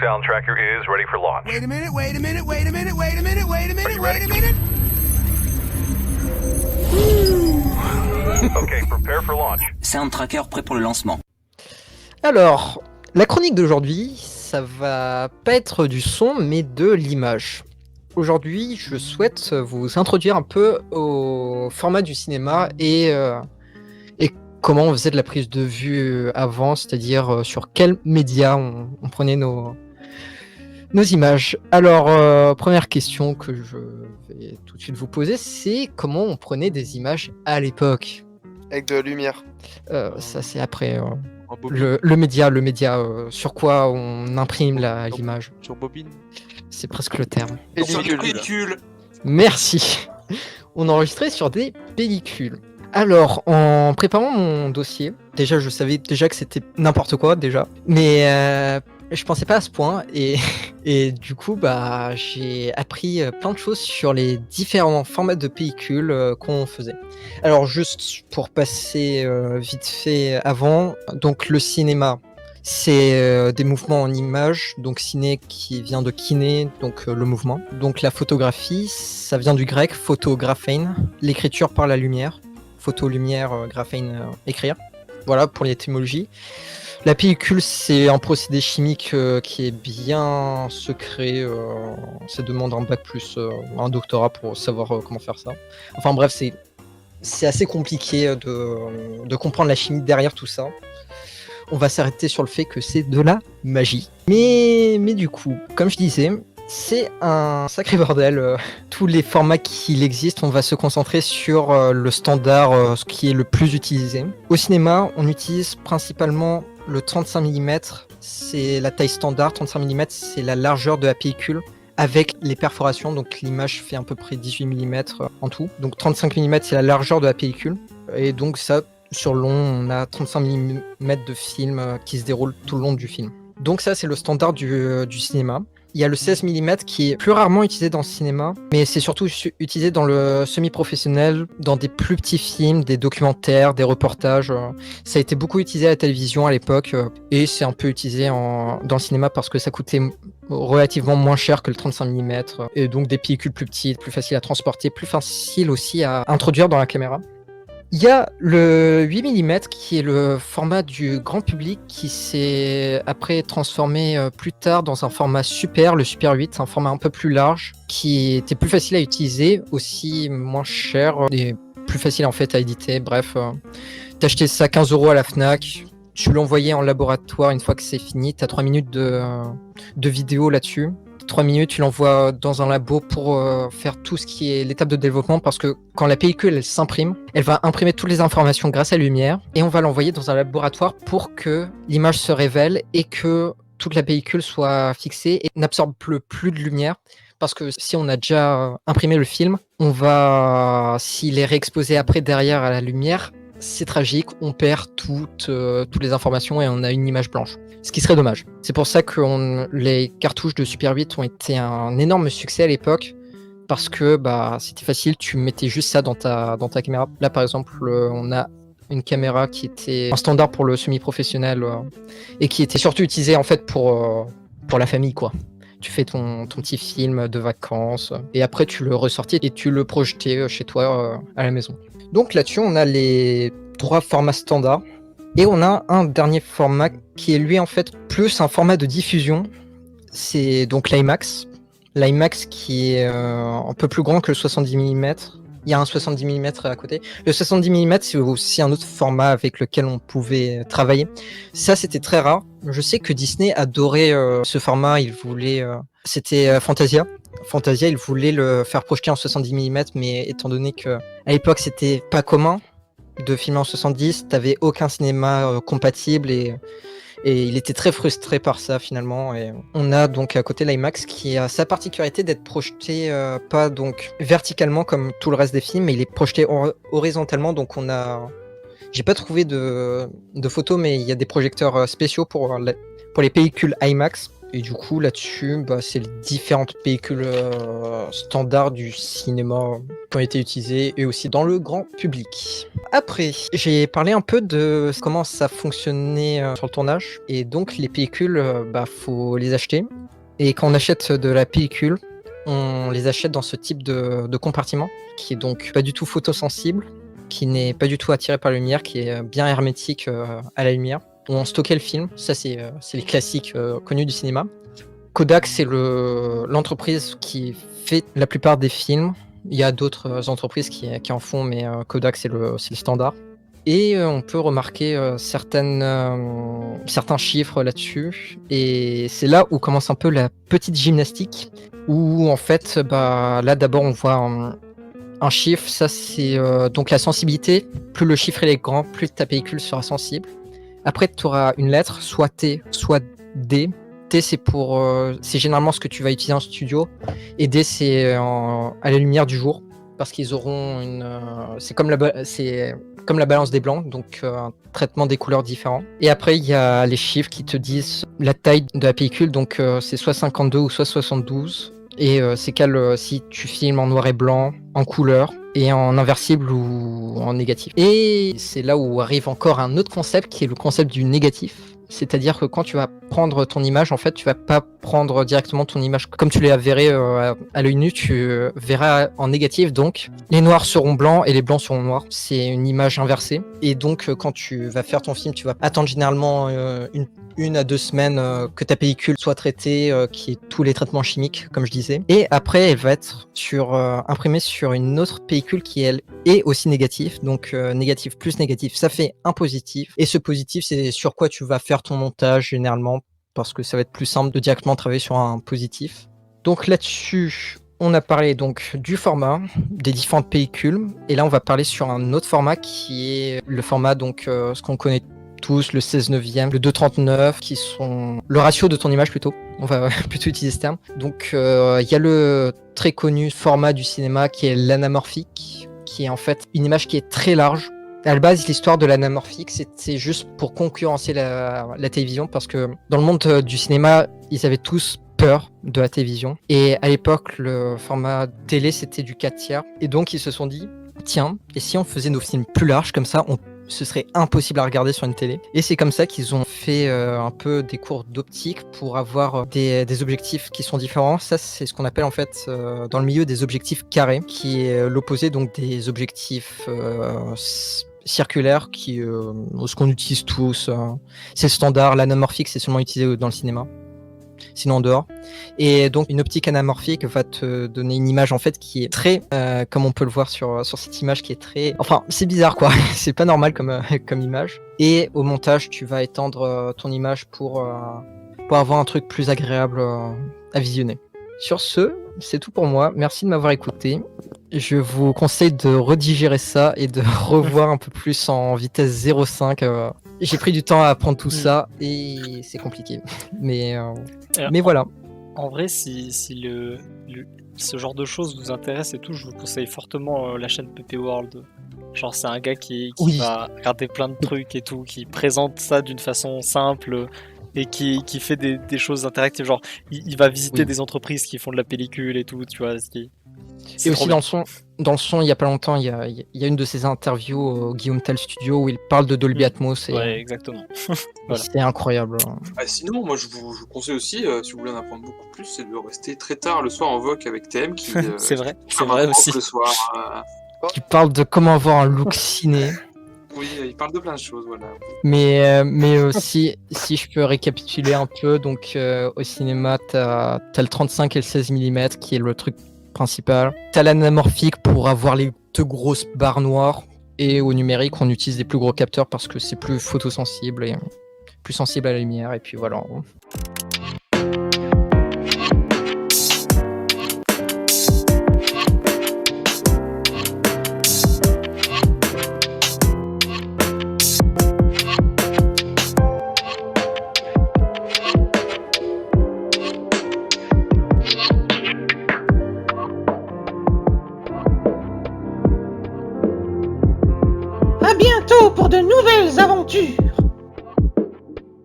Sound tracker is ready for launch. Wait a minute, wait a minute, wait a minute, wait a minute, wait a minute, wait a minute. Okay, prepare for launch. Sound tracker prêt pour le lancement. Alors, la chronique d'aujourd'hui, ça va pas être du son, mais de l'image. Aujourd'hui, je souhaite vous introduire un peu au format du cinéma et comment on faisait de la prise de vue avant, c'est-à-dire sur quels médias on prenait nos images. Alors, première question que je vais tout de suite vous poser, c'est comment on prenait des images à l'époque. Avec de la lumière. Ça, c'est après. En bobine. Le média, sur quoi on imprime l'image. Sur bobine. C'est presque le terme. Pellicule. Merci. On enregistrait sur des pellicules. Alors, en préparant mon dossier, déjà, je savais déjà que c'était n'importe quoi, déjà. Mais je pensais pas à ce point. Et du coup, j'ai appris plein de choses sur les différents formats de pellicules qu'on faisait. Alors, juste pour passer vite fait avant, donc le cinéma, c'est des mouvements en images, donc ciné qui vient de kiné, donc le mouvement. Donc la photographie, ça vient du grec photographein, l'écriture par la lumière, photo, lumière, graphein, écrire. Voilà pour l'étymologie. La pellicule, c'est un procédé chimique qui est bien secret. Ça demande un bac plus un doctorat pour savoir comment faire ça. Enfin bref, c'est assez compliqué de comprendre la chimie derrière tout ça. On va s'arrêter sur le fait que c'est de la magie. Mais du coup, comme je disais, c'est un sacré bordel. Tous les formats qui existent, on va se concentrer sur le standard, ce qui est le plus utilisé. Au cinéma, on utilise principalement le 35 mm. C'est la taille standard. 35 mm, c'est la largeur de la pellicule avec les perforations. Donc l'image fait à peu près 18 mm en tout. Donc 35 mm, c'est la largeur de la pellicule. Et donc ça, sur long, on a 35 mm de film qui se déroule tout le long du film. Donc ça, c'est le standard du cinéma. Il y a le 16 mm qui est plus rarement utilisé dans le cinéma, mais c'est surtout utilisé dans le semi-professionnel, dans des plus petits films, des documentaires, des reportages. Ça a été beaucoup utilisé à la télévision à l'époque, et c'est un peu utilisé dans le cinéma parce que ça coûtait relativement moins cher que le 35 mm, et donc des pellicules plus petites, plus faciles à transporter, plus faciles aussi à introduire dans la caméra. Il y a le 8 mm qui est le format du grand public qui s'est après transformé plus tard dans un format super, le Super 8, un format un peu plus large qui était plus facile à utiliser, aussi moins cher et plus facile en fait à éditer. Bref, t'achetais ça 15 € à la Fnac, tu l'envoyais en laboratoire une fois que c'est fini, t'as 3 minutes de vidéo là-dessus. 3 minutes, tu l'envoies dans un labo pour faire tout ce qui est l'étape de développement parce que quand la pellicule elle s'imprime, elle va imprimer toutes les informations grâce à la lumière et on va l'envoyer dans un laboratoire pour que l'image se révèle et que toute la pellicule soit fixée et n'absorbe plus de lumière. Parce que si on a déjà imprimé le film, s'il est réexposé après derrière à la lumière, c'est tragique, on perd toutes les informations et on a une image blanche. Ce qui serait dommage. C'est pour ça que les cartouches de Super 8 ont été un énorme succès à l'époque, parce que c'était facile, tu mettais juste ça dans ta caméra. Là par exemple, on a une caméra qui était un standard pour le semi-professionnel et qui était surtout utilisée en fait pour la famille quoi. Tu fais ton petit film de vacances et après tu le ressortais et tu le projetais chez toi à la maison. Donc là-dessus, on a les 3 formats standards et on a un dernier format qui est lui en fait plus un format de diffusion. C'est donc l'IMAX. L'IMAX qui est un peu plus grand que le 70 mm. Il y a un 70 mm à côté. Le 70 mm, c'est aussi un autre format avec lequel on pouvait travailler. Ça, c'était très rare. Je sais que Disney adorait ce format. Il voulait... C'était Fantasia. Fantasia, il voulait le faire projeter en 70 mm, mais étant donné que à l'époque, c'était pas commun de filmer en 70, t'avais aucun cinéma compatible et il était très frustré par ça finalement. Et on a donc à côté l'IMAX qui a sa particularité d'être projeté pas donc verticalement comme tout le reste des films, mais il est projeté horizontalement. Donc j'ai pas trouvé de photos, mais il y a des projecteurs spéciaux pour les pellicules IMAX. Et du coup, là-dessus, c'est les différentes pellicules standards du cinéma qui ont été utilisées et aussi dans le grand public. Après, j'ai parlé un peu de comment ça fonctionnait sur le tournage. Et donc, les pellicules, faut les acheter. Et quand on achète de la pellicule, on les achète dans ce type de compartiment qui est donc pas du tout photosensible, qui n'est pas du tout attiré par la lumière, qui est bien hermétique à la lumière. Où on stockait le film, ça c'est les classiques connus du cinéma. Kodak, c'est l'entreprise qui fait la plupart des films. Il y a d'autres entreprises qui en font, mais Kodak c'est le standard. Et on peut remarquer certains chiffres là-dessus. Et c'est là où commence un peu la petite gymnastique, où en fait, là d'abord on voit un chiffre, ça c'est donc la sensibilité. Plus le chiffre est grand, plus ta pellicule sera sensible. Après, tu auras une lettre, soit T, soit D. T, c'est c'est généralement ce que tu vas utiliser en studio. Et D, c'est à la lumière du jour. Parce qu'ils auront c'est comme la balance des blancs, donc un traitement des couleurs différents. Et après, il y a les chiffres qui te disent la taille de la pellicule. Donc, c'est soit 52 ou soit 72. Et c'est si tu filmes en noir et blanc, en couleur, et en inversible ou en négatif. Et c'est là où arrive encore un autre concept qui est le concept du négatif. C'est-à-dire que quand tu vas prendre ton image, en fait, tu vas pas prendre directement ton image comme tu la verrais à l'œil nu, tu verras en négatif. Donc, les noirs seront blancs et les blancs seront noirs. C'est une image inversée. Et donc, quand tu vas faire ton film, tu vas attendre généralement une à 2 semaines que ta pellicule soit traitée, qui est tous les traitements chimiques, comme je disais. Et après, elle va être imprimée sur une autre pellicule qui, elle, est aussi négative. Donc, négatif plus négatif, ça fait un positif. Et ce positif, c'est sur quoi tu vas faire ton montage généralement, parce que ça va être plus simple de directement travailler sur un positif. Donc là-dessus, on a parlé donc du format, des différentes pellicules. Et là, on va parler sur un autre format qui est le format, donc ce qu'on connaît tous, le 16/9, le 2/39, qui sont le ratio de ton image plutôt. On va plutôt utiliser ce terme. Donc il y a le très connu format du cinéma qui est l'anamorphique, qui est en fait une image qui est très large. À la base, l'histoire de l'anamorphique, c'est juste pour concurrencer la télévision, parce que dans le monde du cinéma, ils avaient tous peur de la télévision. Et à l'époque, le format télé, c'était du 4/3. Et donc, ils se sont dit, tiens, et si on faisait nos films plus larges, comme ça, ce serait impossible à regarder sur une télé. Et c'est comme ça qu'ils ont fait un peu des cours d'optique pour avoir des objectifs qui sont différents. Ça, c'est ce qu'on appelle en fait dans le milieu des objectifs carrés, qui est l'opposé donc des objectifs circulaires, qui ce qu'on utilise tous. C'est le standard. L'anamorphique, c'est seulement utilisé dans le cinéma, sinon en dehors. Et donc une optique anamorphique va te donner une image en fait qui est très, comme on peut le voir sur cette image, qui est très, enfin c'est bizarre quoi, c'est pas normal comme image. Et au montage, tu vas étendre ton image pour avoir un truc plus agréable à visionner. Sur ce, c'est tout pour moi. Merci de m'avoir écouté. Je vous conseille de redigérer ça et de revoir un peu plus en vitesse 0.5. J'ai pris du temps à apprendre tout ça et c'est compliqué. Mais voilà. En vrai, si ce genre de choses vous intéresse et tout, je vous conseille fortement la chaîne PP World. Genre, c'est un gars qui va regarder plein de trucs et tout, qui présente ça d'une façon simple et qui fait des choses interactives. Genre, il va visiter des entreprises qui font de la pellicule et tout, tu vois. Et aussi dans le son, il y a pas longtemps, il y a une de ses interviews au Guillaume Tell Studio où il parle de Dolby Atmos. Ouais, exactement. Voilà. C'est incroyable. Sinon, moi, je vous conseille aussi, si vous voulez en apprendre beaucoup plus, c'est de rester très tard le soir en VOC avec TM qui. C'est vrai aussi. Le soir. Qui parle de comment avoir un look ciné. Oui, il parle de plein de choses, voilà. Mais aussi, si je peux récapituler un peu, donc au cinéma, t'as le 35 et le 16 mm qui est le truc principal. T'as l'anamorphique pour avoir les 2 grosses barres noires. Et au numérique, on utilise des plus gros capteurs parce que c'est plus photosensible et plus sensible à la lumière. Et puis voilà. À bientôt pour de nouvelles aventures.